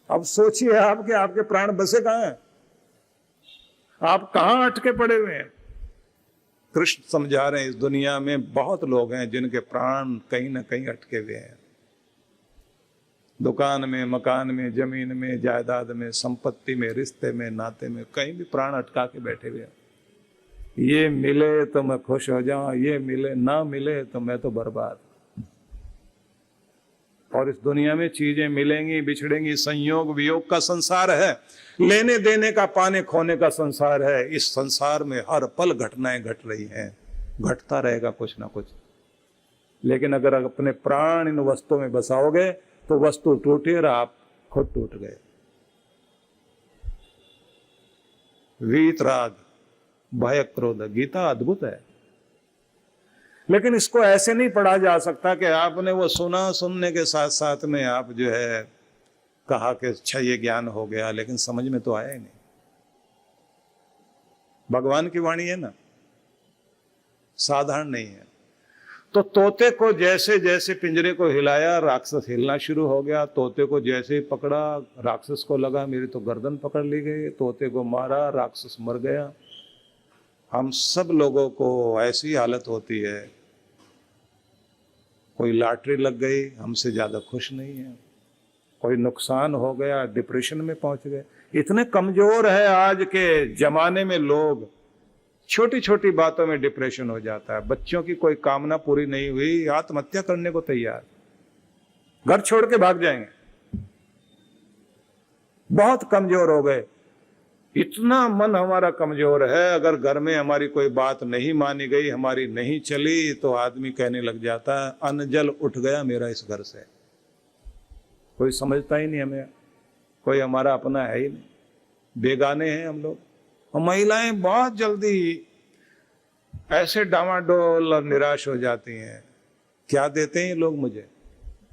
अब सोचिए आपके आपके प्राण बसे कहां हैं, आप कहां अटके पड़े हुए हैं। कृष्ण समझा रहे हैं इस दुनिया में बहुत लोग हैं जिनके प्राण कहीं ना कहीं अटके हुए हैं, दुकान में, मकान में, जमीन में, जायदाद में, संपत्ति में, रिश्ते में, नाते में, कहीं भी प्राण अटका के बैठे हुए हैं। ये मिले तो मैं खुश हो जाऊं, ये मिले ना मिले तो मैं तो बर्बाद। और इस दुनिया में चीजें मिलेंगी बिछड़ेंगी, संयोग वियोग का संसार है, लेने देने का पाने खोने का संसार है। इस संसार में हर पल घटनाएं घट रही हैं, घटता रहेगा कुछ ना कुछ। लेकिन अगर अपने प्राण इन वस्तुओं में बसाओगे तो वस्तु टूटी और आप खुद टूट गए। वीत राग भय क्रोध, गीता अद्भुत है, लेकिन इसको ऐसे नहीं पढ़ा जा सकता कि आपने वो सुना, सुनने के साथ साथ में आप जो है कहा कि अच्छा ये ज्ञान हो गया, लेकिन समझ में तो आया ही नहीं। भगवान की वाणी है ना, साधारण नहीं है। तो तोते को जैसे जैसे पिंजरे को हिलाया, राक्षस हिलना शुरू हो गया। तोते को जैसे ही पकड़ा, राक्षस को लगा मेरी तो गर्दन पकड़ ली गई, तोते को मारा, राक्षस मर गया। हम सब लोगों को ऐसी हालत होती है, कोई लॉटरी लग गई, हमसे ज्यादा खुश नहीं है, कोई नुकसान हो गया, डिप्रेशन में पहुंच गए। इतने कमजोर है आज के जमाने में लोग, छोटी छोटी बातों में डिप्रेशन हो जाता है। बच्चों की कोई कामना पूरी नहीं हुई, आत्महत्या करने को तैयार, घर छोड़ के भाग जाएंगे। बहुत कमजोर हो गए, इतना मन हमारा कमजोर है। अगर घर में हमारी कोई बात नहीं मानी गई, हमारी नहीं चली, तो आदमी कहने लग जाता है अन्न जल उठ गया मेरा इस घर से। कोई समझता ही नहीं हमें, कोई हमारा अपना है ही नहीं, बेगाने हैं हम लोग। और महिलाएं बहुत जल्दी ऐसे डामाडोल और निराश हो जाती हैं। क्या देते हैं ये लोग मुझे?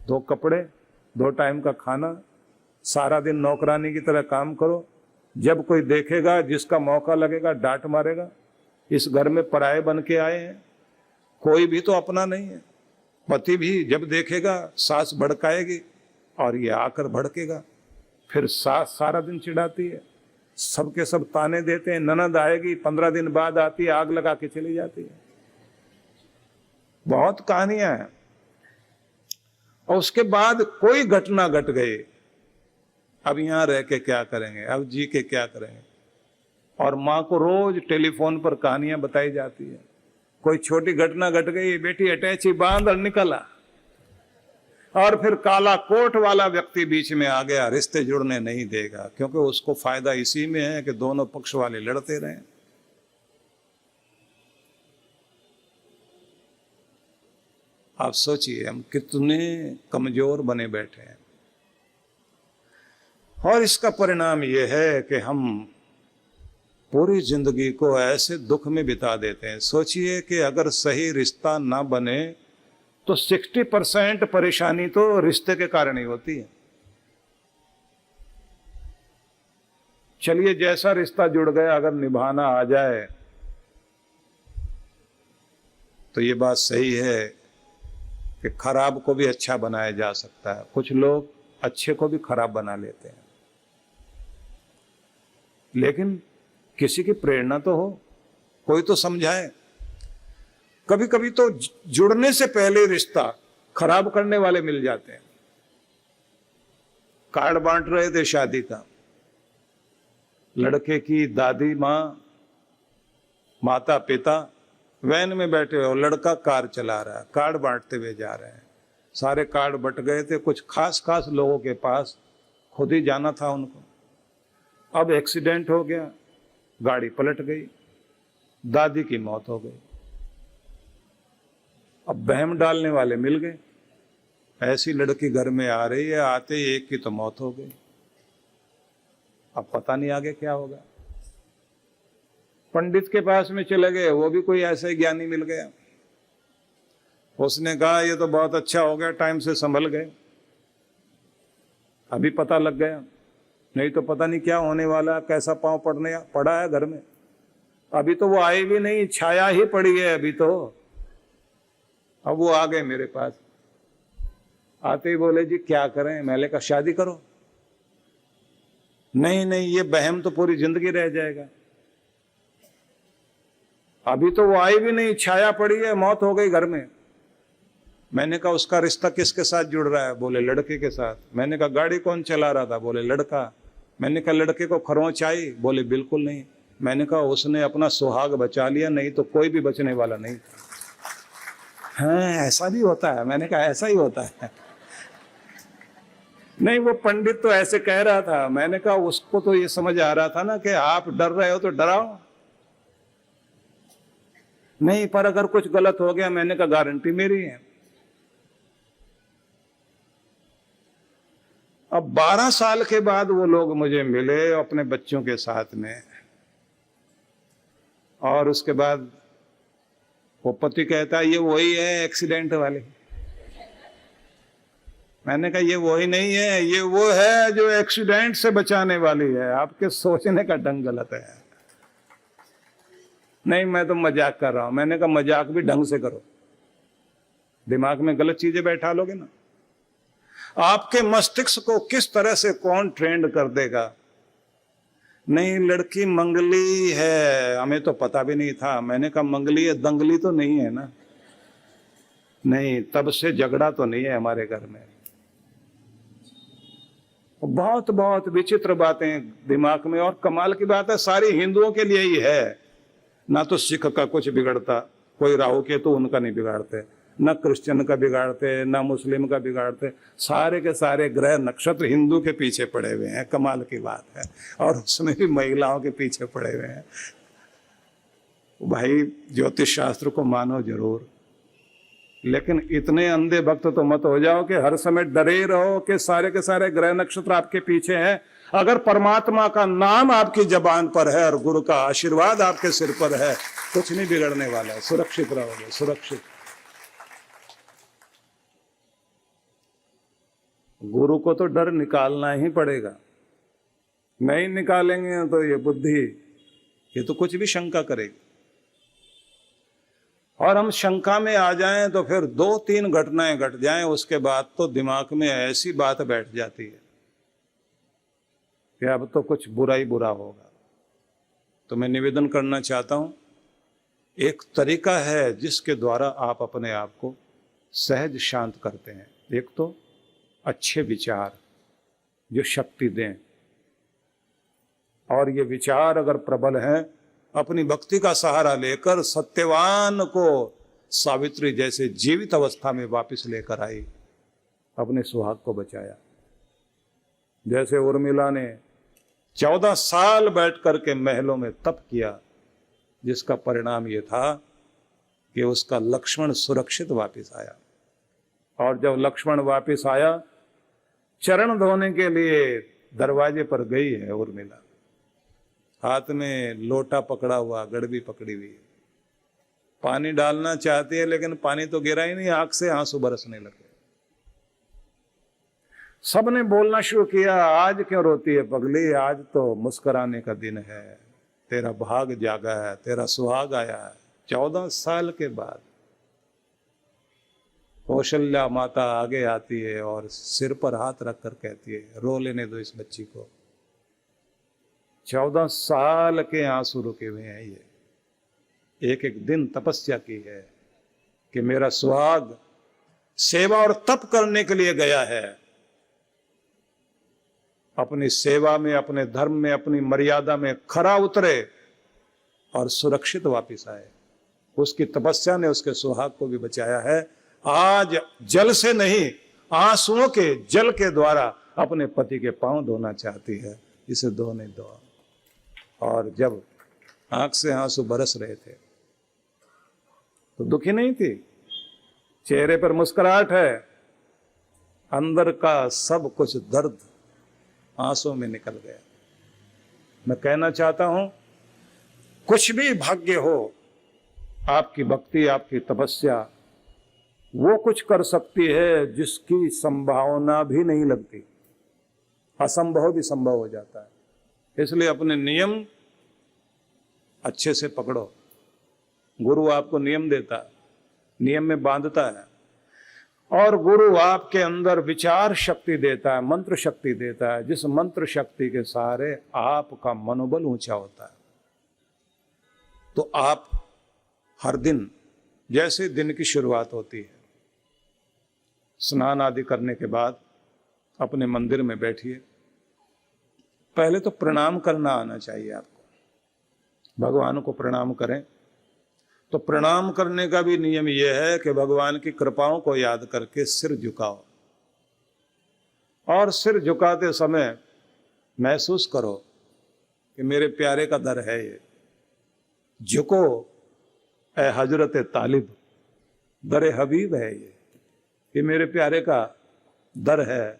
2 कपड़े, 2 टाइम का खाना, सारा दिन नौकरानी की तरह काम करो। जब कोई देखेगा, जिसका मौका लगेगा डांट मारेगा। इस घर में पराये बन के आए हैं, कोई भी तो अपना नहीं है। पति भी जब देखेगा सास भड़काएगी और ये आकर भड़केगा। फिर सास सारा दिन चिढ़ाती है, सबके सब ताने देते हैं। ननद आएगी, 15 दिन बाद आती है, आग लगा के चली जाती है। बहुत कहानियां हैं। और उसके बाद कोई घटना घट गई, अब यहां रह के क्या करेंगे, अब जी के क्या करेंगे। और माँ को रोज टेलीफोन पर कहानियां बताई जाती है। कोई छोटी घटना घट गई, बेटी अटैची बांध और निकला, और फिर काला कोट वाला व्यक्ति बीच में आ गया, रिश्ते जुड़ने नहीं देगा, क्योंकि उसको फायदा इसी में है कि दोनों पक्ष वाले लड़ते रहें। आप सोचिए हम कितने कमजोर बने बैठे हैं। और इसका परिणाम यह है कि हम पूरी जिंदगी को ऐसे दुख में बिता देते हैं। सोचिए कि अगर सही रिश्ता ना बने तो 60% परेशानी तो रिश्ते के कारण ही होती है। चलिए, जैसा रिश्ता जुड़ गया अगर निभाना आ जाए तो ये बात सही है कि खराब को भी अच्छा बनाया जा सकता है। कुछ लोग अच्छे को भी खराब बना लेते हैं, लेकिन किसी की प्रेरणा तो हो, कोई तो समझाए। कभी कभी तो जुड़ने से पहले रिश्ता खराब करने वाले मिल जाते हैं। कार्ड बांट रहे थे शादी का, लड़के की दादी माँ, माता पिता वैन में बैठे हो, लड़का कार चला रहा है, कार्ड बांटते हुए जा रहे हैं। सारे कार्ड बट गए थे, कुछ खास खास लोगों के पास खुद ही जाना था उनको। अब एक्सीडेंट हो गया, गाड़ी पलट गई, दादी की मौत हो गई। अब बहम डालने वाले मिल गए, ऐसी लड़की घर में आ रही है, आते ही एक की तो मौत हो गई। अब पता नहीं आगे क्या होगा। पंडित के पास में चले गए, वो भी कोई ऐसा ही ज्ञानी मिल गया। उसने कहा ये तो बहुत अच्छा हो गया, टाइम से संभल गए, अभी पता लग गया, नहीं तो पता नहीं क्या होने वाला, कैसा पांव पड़ा है घर में। अभी तो वो आए भी नहीं, छाया ही पड़ी है अभी तो। अब वो आ गए मेरे पास, आते ही बोले जी क्या करें। मैंने कहा शादी करो। नहीं नहीं, ये बहम तो पूरी जिंदगी रह जाएगा। अभी तो वो आई भी नहीं, छाया पड़ी है, मौत हो गई घर में। मैंने कहा उसका रिश्ता किसके साथ जुड़ रहा है? बोले लड़के के साथ। मैंने कहा गाड़ी कौन चला रहा था? बोले लड़का। मैंने कहा लड़के को खरोंच आई? बोले बिल्कुल नहीं। मैंने कहा उसने अपना सुहाग बचा लिया, नहीं तो कोई भी बचने वाला नहीं। हाँ ऐसा भी होता है। मैंने कहा ऐसा ही होता है। नहीं, वो पंडित तो ऐसे कह रहा था। मैंने कहा उसको तो ये समझ आ रहा था ना कि आप डर रहे हो तो डराओ। नहीं, पर अगर कुछ गलत हो गया, मैंने कहा गारंटी मेरी है। अब 12 साल के बाद वो लोग मुझे मिले अपने बच्चों के साथ में, और उसके बाद वो पति कहता है ये वही है एक्सीडेंट वाले। मैंने कहा ये वही नहीं है, ये वो है जो एक्सीडेंट से बचाने वाली है। आपके सोचने का ढंग गलत है। नहीं, मैं तो मजाक कर रहा हूं। मैंने कहा मजाक भी ढंग से करो, दिमाग में गलत चीजें बैठा लोगे ना। आपके मस्तिष्क को किस तरह से कौन ट्रेंड कर देगा। नहीं, लड़की मंगली है, हमें तो पता भी नहीं था। मैंने कहा मंगली है, दंगली तो नहीं है ना? नहीं, तब से झगड़ा तो नहीं है हमारे घर में। बहुत बहुत विचित्र बातें दिमाग में। और कमाल की बात है, सारी हिंदुओं के लिए ही है। ना तो सिख का कुछ बिगड़ता, कोई राहु केतु उनका नहीं बिगाड़ते, ना क्रिश्चियन का बिगाड़ते, ना मुस्लिम का बिगाड़ते। सारे के सारे ग्रह नक्षत्र हिंदू के पीछे पड़े हुए हैं। कमाल की बात है। और उसमें भी महिलाओं के पीछे पड़े हुए हैं। भाई ज्योतिष शास्त्र को मानो जरूर, लेकिन इतने अंधे भक्त तो मत हो जाओ कि हर समय डरे रहो कि सारे के सारे ग्रह नक्षत्र आपके पीछे हैं। अगर परमात्मा का नाम आपकी जबान पर है और गुरु का आशीर्वाद आपके सिर पर है, कुछ नहीं बिगड़ने वाला है। सुरक्षित रहोगे, सुरक्षित। गुरु को तो डर निकालना ही पड़ेगा। नहीं निकालेंगे तो ये बुद्धि, ये तो कुछ भी शंका करेगी। और हम शंका में आ जाएं तो फिर 2-3 घटनाएं घट जाएं, उसके बाद तो दिमाग में ऐसी बात बैठ जाती है कि अब तो कुछ बुरा ही बुरा होगा। तो मैं निवेदन करना चाहता हूं, एक तरीका है जिसके द्वारा आप अपने आप को सहज शांत करते हैं। एक तो अच्छे विचार जो शक्ति दें, और ये विचार अगर प्रबल हैं, अपनी भक्ति का सहारा लेकर सत्यवान को सावित्री जैसे जीवित अवस्था में वापस लेकर आई, अपने सुहाग को बचाया। जैसे उर्मिला ने 14 साल बैठ करके महलों में तप किया, जिसका परिणाम ये था कि उसका लक्ष्मण सुरक्षित वापस आया। और जब लक्ष्मण वापस आया, चरण धोने के लिए दरवाजे पर गई है उर्मिला, हाथ में लोटा पकड़ा हुआ, गड़बी पकड़ी हुई है। पानी डालना चाहती है लेकिन पानी तो गिरा ही नहीं, आंख से आंसू बरसने लगे। सबने बोलना शुरू किया, आज क्यों रोती है पगली, आज तो मुस्कुराने का दिन है, तेरा भाग जागा है, तेरा सुहाग आया है। 14 साल के बाद कौशल्या माता आगे आती है और सिर पर हाथ रखकर कहती है, रो लेने दो इस बच्ची को। 14 साल के आंसू रुके हुए हैं। ये एक एक दिन तपस्या की है कि मेरा सुहाग सेवा और तप करने के लिए गया है। अपनी सेवा में, अपने धर्म में, अपनी मर्यादा में खरा उतरे और सुरक्षित वापस आए। उसकी तपस्या ने उसके सुहाग को भी बचाया है। आज जल से नहीं, आंसुओं के जल के द्वारा अपने पति के पांव धोना चाहती है। इसे धोने दो। और जब आंख से आंसू बरस रहे थे तो दुखी नहीं थी, चेहरे पर मुस्कुराहट है, अंदर का सब कुछ दर्द आंसू में निकल गया। मैं कहना चाहता हूं, कुछ भी भाग्य हो, आपकी भक्ति, आपकी तपस्या वो कुछ कर सकती है जिसकी संभावना भी नहीं लगती। असंभव भी संभव हो जाता है। इसलिए अपने नियम अच्छे से पकड़ो। गुरु आपको नियम देता है, नियम में बांधता है। और गुरु आपके अंदर विचार शक्ति देता है, मंत्र शक्ति देता है, जिस मंत्र शक्ति के सहारे आपका मनोबल ऊंचा होता है। तो आप हर दिन, जैसे दिन की शुरुआत होती है, स्नान आदि करने के बाद अपने मंदिर में बैठिए। पहले तो प्रणाम करना आना चाहिए आपको, भगवान को प्रणाम करें। तो प्रणाम करने का भी नियम यह है कि भगवान की कृपाओं को याद करके सिर झुकाओ, और सिर झुकाते समय महसूस करो कि मेरे प्यारे का दर है ये। झुको ए हजरत तालिब, दर हबीब है ये मेरे प्यारे का दर है।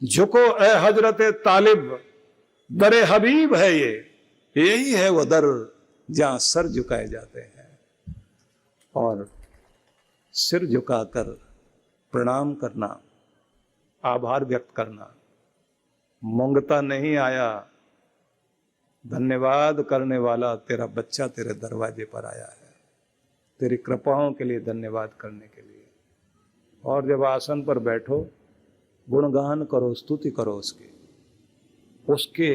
झुको ए हजरत तालिब, दर हबीब है ये, यही है वो दर जहां सर झुकाए जाते हैं। और सिर झुकाकर प्रणाम करना, आभार व्यक्त करना, मांगता नहीं आया, धन्यवाद करने वाला तेरा बच्चा तेरे दरवाजे पर आया है, तेरी कृपाओं के लिए धन्यवाद करने के लिए। और जब आसन पर बैठो, गुणगान करो, स्तुति करो उसके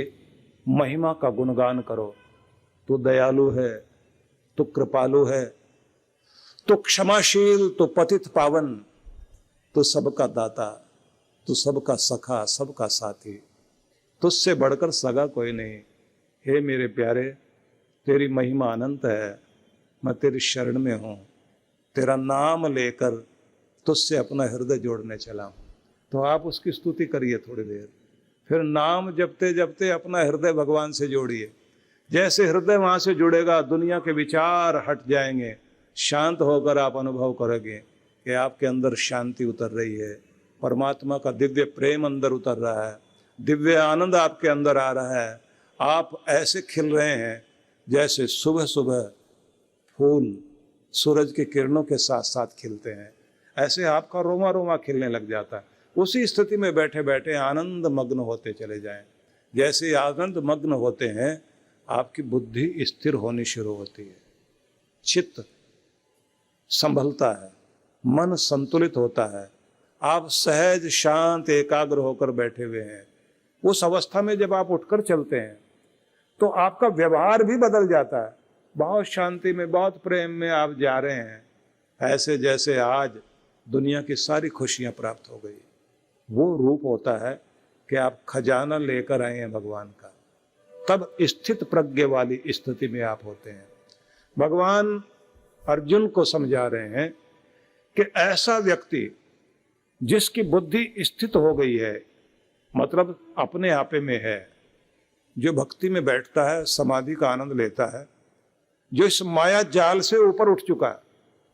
महिमा का गुणगान करो। तू दयालु है, तू कृपालु है, तू क्षमाशील, तू पतित पावन, तू सबका दाता, तू सबका सखा, सबका साथी, तुझसे बढ़कर सगा कोई नहीं। हे मेरे प्यारे, तेरी महिमा अनंत है, मैं तेरी शरण में हूँ, तेरा नाम लेकर तुझसे अपना हृदय जोड़ने चला हूँ। तो आप उसकी स्तुति करिए थोड़ी देर, फिर नाम जपते जपते अपना हृदय भगवान से जोड़िए। जैसे हृदय वहां से जुड़ेगा, दुनिया के विचार हट जाएंगे, शांत होकर आप अनुभव करोगे कि आपके अंदर शांति उतर रही है, परमात्मा का दिव्य प्रेम अंदर उतर रहा है, दिव्य आनंद आपके अंदर आ रहा है। आप ऐसे खिल रहे हैं जैसे सुबह सुबह फूल सूरज की किरणों के साथ साथ खिलते हैं, ऐसे आपका रोमा रोमा खिलने लग जाता है। उसी स्थिति में बैठे बैठे आनंद मग्न होते चले जाएं। जैसे आनंद मग्न होते हैं, आपकी बुद्धि स्थिर होनी शुरू होती है, चित्त संभलता है, मन संतुलित होता है, आप सहज शांत एकाग्र होकर बैठे हुए हैं। उस अवस्था में जब आप उठकर चलते हैं तो आपका व्यवहार भी बदल जाता है। बहुत शांति में, बहुत प्रेम में आप जा रहे हैं, ऐसे जैसे आज दुनिया की सारी खुशियां प्राप्त हो गई। वो रूप होता है कि आप खजाना लेकर आए हैं भगवान का, तब स्थित प्रज्ञ वाली स्थिति में आप होते हैं। भगवान अर्जुन को समझा रहे हैं कि ऐसा व्यक्ति जिसकी बुद्धि स्थित हो गई है, मतलब अपने आपे में है, जो भक्ति में बैठता है, समाधि का आनंद लेता है, जो इस माया जाल से ऊपर उठ चुका है।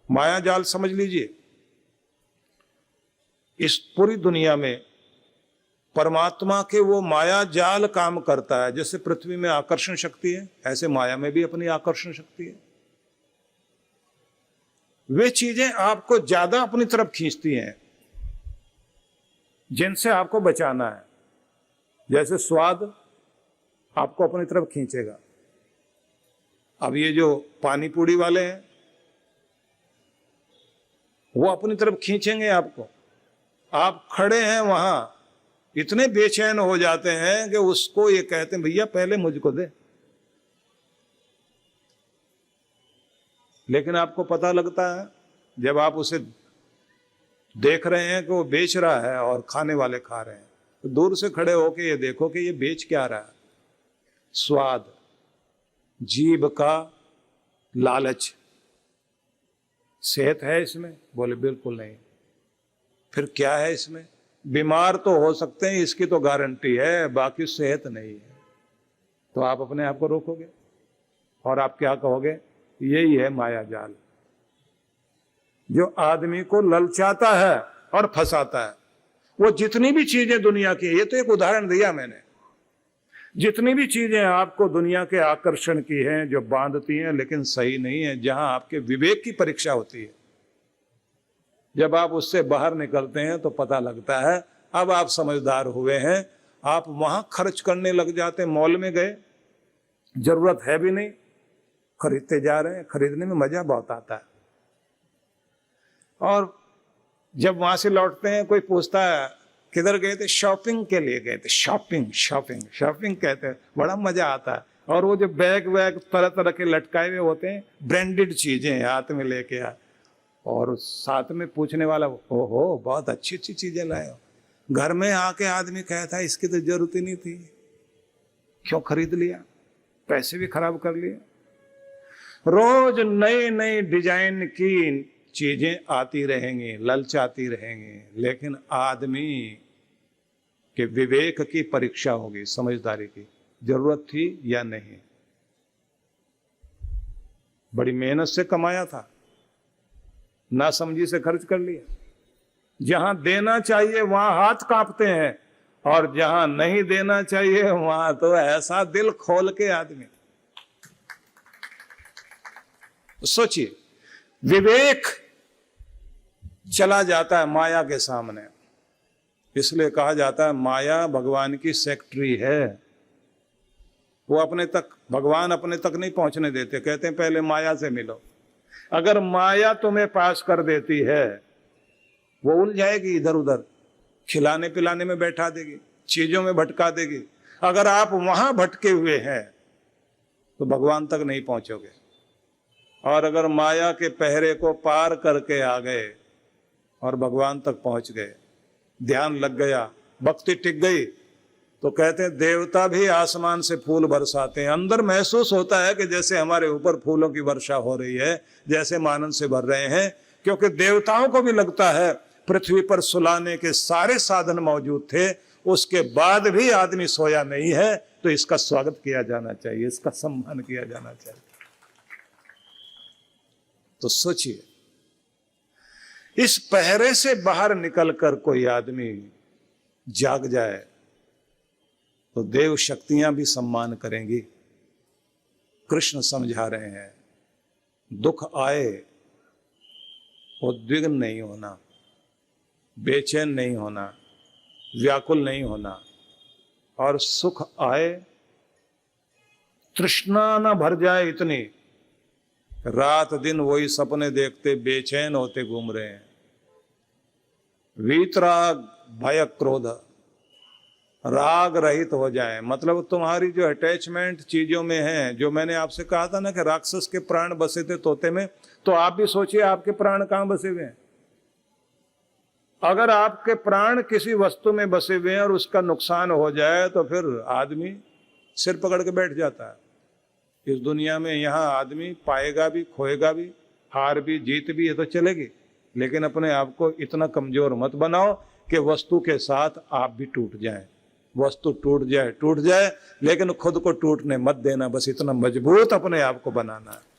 माया जाल समझ लीजिए, इस पूरी दुनिया में परमात्मा के वो माया जाल काम करता है। जैसे पृथ्वी में आकर्षण शक्ति है, ऐसे माया में भी अपनी आकर्षण शक्ति है। वे चीजें आपको ज्यादा अपनी तरफ खींचती हैं जिनसे आपको बचाना है। जैसे स्वाद आपको अपनी तरफ खींचेगा। अब ये जो पानी पूड़ी वाले हैं, वो अपनी तरफ खींचेंगे आपको। आप खड़े हैं वहां, इतने बेचैन हो जाते हैं कि उसको ये कहते हैं, भैया पहले मुझको दे। लेकिन आपको पता लगता है जब आप उसे देख रहे हैं कि वो बेच रहा है और खाने वाले खा रहे हैं, तो दूर से खड़े होके ये देखो कि ये बेच क्या रहा है। स्वाद, जीभ का लालच। सेहत है इसमें? बोले बिल्कुल नहीं। फिर क्या है इसमें? बीमार तो हो सकते हैं, इसकी तो गारंटी है, बाकी सेहत नहीं है। तो आप अपने आप को रोकोगे और आप क्या कहोगे? यही है माया जाल, जो आदमी को ललचाता है और फंसाता है। वो जितनी भी चीजें दुनिया की, ये तो एक उदाहरण दिया मैंने, जितनी भी चीजें आपको दुनिया के आकर्षण की हैं, जो बांधती हैं लेकिन सही नहीं है, जहां आपके विवेक की परीक्षा होती है, जब आप उससे बाहर निकलते हैं तो पता लगता है अब आप समझदार हुए हैं। आप वहां खर्च करने लग जाते हैं। मॉल में गए, जरूरत है भी नहीं, खरीदते जा रहे हैं। खरीदने में मजा बहुत आता है। और जब वहां से लौटते हैं कोई पूछता है किधर गए थे, शॉपिंग के लिए गए थे। शॉपिंग शॉपिंग शॉपिंग कहते हैं, बड़ा मजा आता है। और वो जो बैग वैग तरह तरह के लटकाए हुए होते हैं, ब्रांडेड चीजें हाथ में लेके आ, और साथ में पूछने वाला, ओहो बहुत अच्छी अच्छी चीजें लाए हो। घर में आके आदमी कहता है इसकी तो जरूरत ही नहीं थी, क्यों खरीद लिया, पैसे भी खराब कर लिए। रोज नई नई डिजाइन की चीजें आती रहेंगी, ललचाती रहेंगी, लेकिन आदमी के विवेक की परीक्षा होगी, समझदारी की, जरूरत थी या नहीं। बड़ी मेहनत से कमाया था, ना समझी से खर्च कर लिया। जहां देना चाहिए वहां हाथ कांपते हैं, और जहां नहीं देना चाहिए वहां तो ऐसा दिल खोल के आदमी। सोचिए, विवेक चला जाता है माया के सामने। इसलिए कहा जाता है माया भगवान की सेक्रेटरी है। वो अपने तक, भगवान अपने तक नहीं पहुंचने देते, कहते हैं पहले माया से मिलो। अगर माया तुम्हें पास कर देती है, वो उलझ जाएगी, इधर उधर खिलाने पिलाने में बैठा देगी, चीजों में भटका देगी। अगर आप वहां भटके हुए हैं तो भगवान तक नहीं पहुंचोगे। और अगर माया के पहरे को पार करके आ गए और भगवान तक पहुंच गए, ध्यान लग गया, भक्ति टिक गई, तो कहते हैं देवता भी आसमान से फूल बरसाते हैं। अंदर महसूस होता है कि जैसे हमारे ऊपर फूलों की वर्षा हो रही है, जैसे मानन से भर रहे हैं। क्योंकि देवताओं को भी लगता है पृथ्वी पर सुलाने के सारे साधन मौजूद थे, उसके बाद भी आदमी सोया नहीं है, तो इसका स्वागत किया जाना चाहिए, इसका सम्मान किया जाना चाहिए। तो सोचिए, इस पहरे से बाहर निकलकर कोई आदमी जाग जाए तो देव शक्तियां भी सम्मान करेंगी। कृष्ण समझा रहे हैं, दुख आए उद्विग्न नहीं होना, बेचैन नहीं होना, व्याकुल नहीं होना, और सुख आए तृष्णा न भर जाए इतनी, रात दिन वही सपने देखते बेचैन होते घूम रहे हैं। वीतराग भय क्रोध, राग रहित हो जाए। मतलब तुम्हारी जो अटैचमेंट चीजों में है, जो मैंने आपसे कहा था ना कि राक्षस के प्राण बसे थे तोते में, तो आप भी सोचिए आपके प्राण कहां बसे हुए हैं। अगर आपके प्राण किसी वस्तु में बसे हुए हैं और उसका नुकसान हो जाए तो फिर आदमी सिर पकड़ के बैठ जाता है। इस दुनिया में यहाँ आदमी पाएगा भी, खोएगा भी, हार भी, जीत भी, ये तो चलेगी, लेकिन अपने आप को इतना कमजोर मत बनाओ कि वस्तु के साथ आप भी टूट जाएं। वस्तु टूट जाए, लेकिन खुद को टूटने मत देना, बस इतना मजबूत अपने आप को बनाना है।